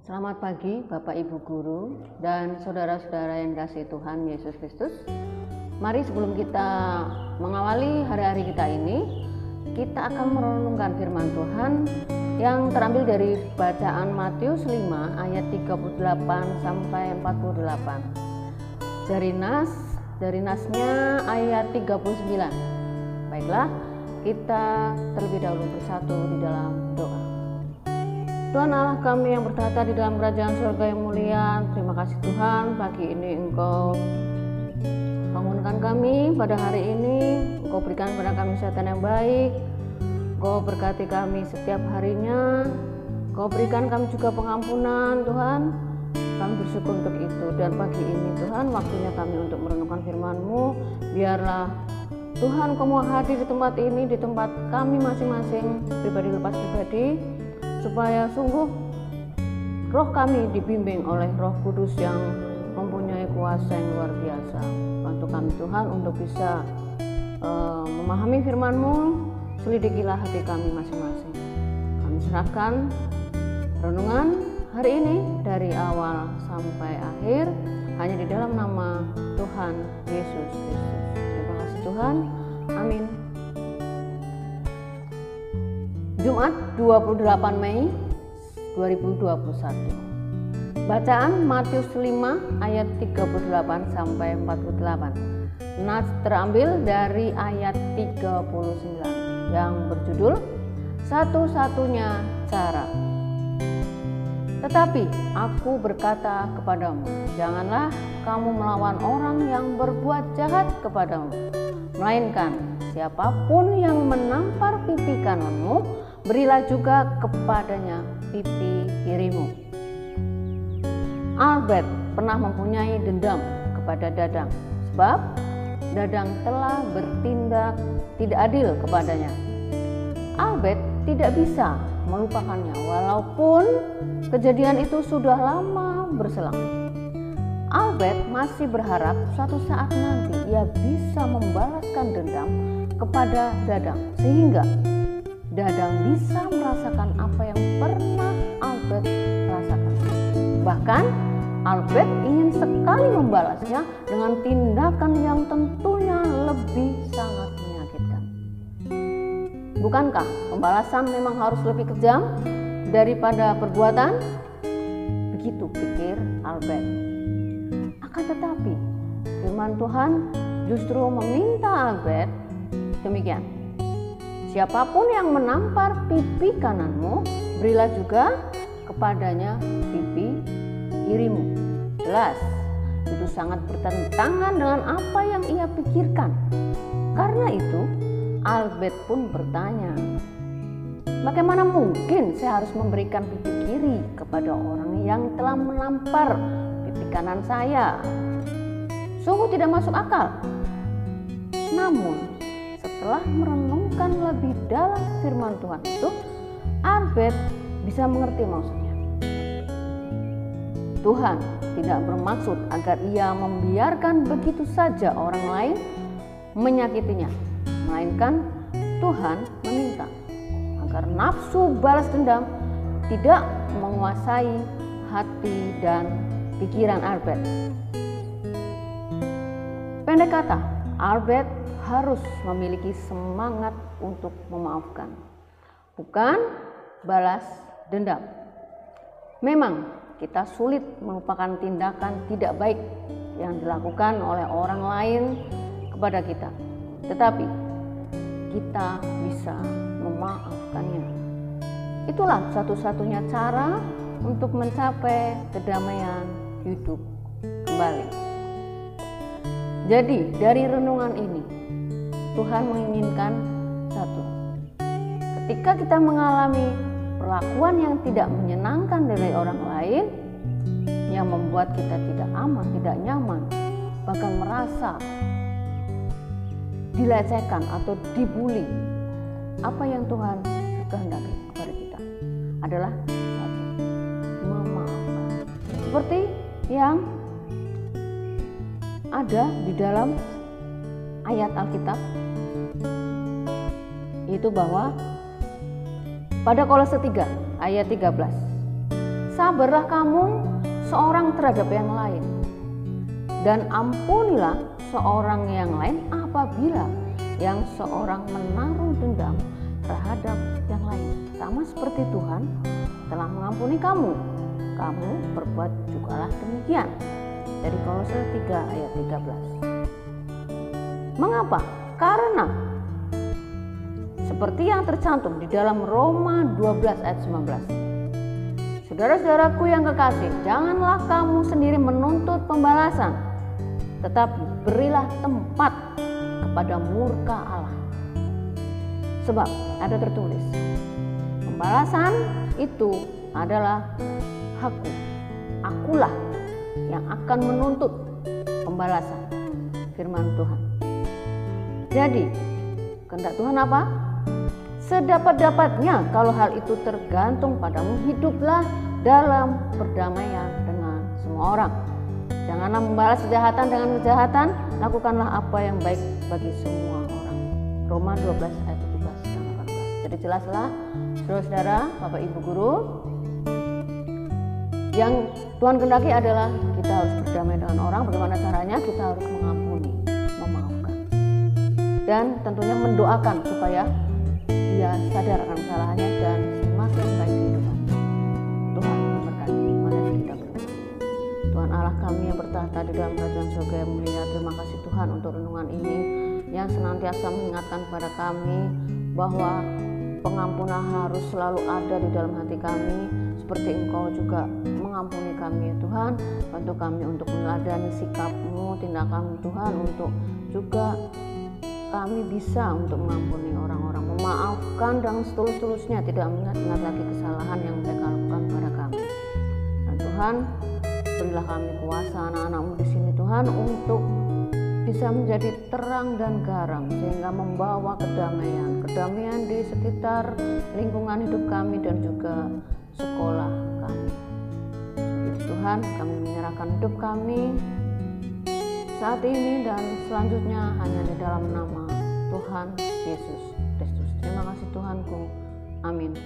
Selamat pagi Bapak Ibu Guru dan saudara-saudara yang dikasihi Tuhan Yesus Kristus. Mari sebelum kita mengawali hari-hari kita ini, kita akan merenungkan firman Tuhan yang terambil dari bacaan Matius 5 ayat 38 sampai 48. Dari nasnya ayat 39. Baiklah, kita terlebih dahulu bersatu di dalam doa. Tuhan Allah kami yang bertahta di dalam kerajaan surga yang mulia, terima kasih Tuhan, pagi ini Engkau bangunkan kami pada hari ini, Engkau berikan kepada kami kesehatan yang baik, Engkau berkati kami setiap harinya, Engkau berikan kami juga pengampunan Tuhan. Kami bersyukur untuk itu, dan pagi ini Tuhan waktunya kami untuk merenungkan firman-Mu. Biarlah Tuhan Engkau mau hadir di tempat ini, di tempat kami masing-masing, pribadi lepas pribadi, supaya sungguh roh kami dibimbing oleh Roh Kudus yang mempunyai kuasa yang luar biasa. Bantu kami Tuhan untuk bisa memahami firman-Mu, selidikilah hati kami masing-masing. Kami serahkan renungan hari ini dari awal sampai akhir hanya di dalam nama Tuhan Yesus Kristus. Terima kasih Tuhan, amin. Jumat 28 Mei 2021. Bacaan Matius 5 ayat 38 sampai 48. Nas terambil dari ayat 39 yang berjudul Satu-satunya Cara. Tetapi aku berkata kepadamu, janganlah kamu melawan orang yang berbuat jahat kepadamu, melainkan siapapun yang menampar pipi kananmu, berilah juga kepadanya pipi kirimu. Albert pernah mempunyai dendam kepada Dadang, sebab Dadang telah bertindak tidak adil kepadanya. Albert tidak bisa melupakannya walaupun kejadian itu sudah lama berselang. Albert masih berharap suatu saat nanti ia bisa membalaskan dendam kepada Dadang, sehingga Dadang bisa merasakan apa yang pernah Albert rasakan. Bahkan Albert ingin sekali membalasnya dengan tindakan yang tentunya lebih sangat menyakitkan. Bukankah pembalasan memang harus lebih kejam daripada perbuatan? Begitu pikir Albert. Akan tetapi firman Tuhan justru meminta Albert demikian. Siapapun yang menampar pipi kananmu, berilah juga kepadanya pipi kirimu. Jelas, itu sangat bertentangan dengan apa yang ia pikirkan. Karena itu, Albert pun bertanya, bagaimana mungkin saya harus memberikan pipi kiri kepada orang yang telah menampar pipi kanan saya? Sungguh tidak masuk akal. Namun, setelah merenungkan lebih dalam firman Tuhan itu, Albert bisa mengerti maksudnya. Tuhan tidak bermaksud agar ia membiarkan begitu saja orang lain menyakitinya, melainkan Tuhan meminta agar nafsu balas dendam tidak menguasai hati dan pikiran Albert. Pendek kata, Albert harus memiliki semangat untuk memaafkan, bukan balas dendam. Memang kita sulit melupakan tindakan tidak baik yang dilakukan oleh orang lain kepada kita, tetapi kita bisa memaafkannya. Itulah satu-satunya cara untuk mencapai kedamaian hidup kembali. Jadi dari renungan ini, Tuhan menginginkan satu. Ketika kita mengalami perlakuan yang tidak menyenangkan dari orang lain, yang membuat kita tidak aman, tidak nyaman, bahkan merasa dilecehkan atau dibully, apa yang Tuhan kehendaki kepada kita adalah satu, memaafkan. Seperti yang ada di dalam ayat Alkitab, itu bahwa pada Kolose 3 ayat 13, sabarlah kamu seorang terhadap yang lain, dan ampunilah seorang yang lain apabila yang seorang menaruh dendam terhadap yang lain, sama seperti Tuhan telah mengampuni kamu, kamu berbuat jugalah demikian. Dari Kolose 3 ayat 13. Mengapa? Karena seperti yang tercantum di dalam Roma 12 ayat 19. Saudara-saudaraku yang kekasih, janganlah kamu sendiri menuntut pembalasan, tetapi berilah tempat kepada murka Allah. Sebab ada tertulis, pembalasan itu adalah hakku, akulah yang akan menuntut pembalasan, firman Tuhan. Jadi kehendak Tuhan apa? Sedapat-dapatnya, kalau hal itu tergantung padamu, hiduplah dalam perdamaian dengan semua orang. Janganlah membalas kejahatan dengan kejahatan, lakukanlah apa yang baik bagi semua orang. Roma 12 ayat 17 dan 18. Jadi jelaslah saudara-saudara, Bapak Ibu guru, yang Tuhan kehendaki adalah kita harus berdamai dengan orang. Bagaimana caranya? Kita harus mengampuni, memaafkan, dan tentunya mendoakan supaya dia sadar akan kesalahannya dan semakin baik kehidupan. Tuhan memberkati. Mari kita berdoa. Tuhan Allah kami yang bertahta di dalam kerajaan surga yang mulia, terima kasih Tuhan untuk renungan ini yang senantiasa mengingatkan kepada kami bahwa pengampunan harus selalu ada di dalam hati kami, seperti Engkau juga mengampuni kami ya Tuhan. Bantu kami untuk meneladani sikap-Mu, tindakan Tuhan, untuk juga kami bisa untuk mengampuni orang-orang, memaafkan dengan setulus-tulusnya, tidak mengingat-ingat lagi kesalahan yang mereka lakukan kepada kami. Dan Tuhan, berilah kami kuasa anak-anak-Mu di sini Tuhan, untuk bisa menjadi terang dan garam, sehingga membawa kedamaian di sekitar lingkungan hidup kami dan juga sekolah kami. Jadi Tuhan, kami menyerahkan hidup kami saat ini dan selanjutnya hanya di dalam nama Tuhan Yesus Kristus. Terima kasih Tuhanku. Amin.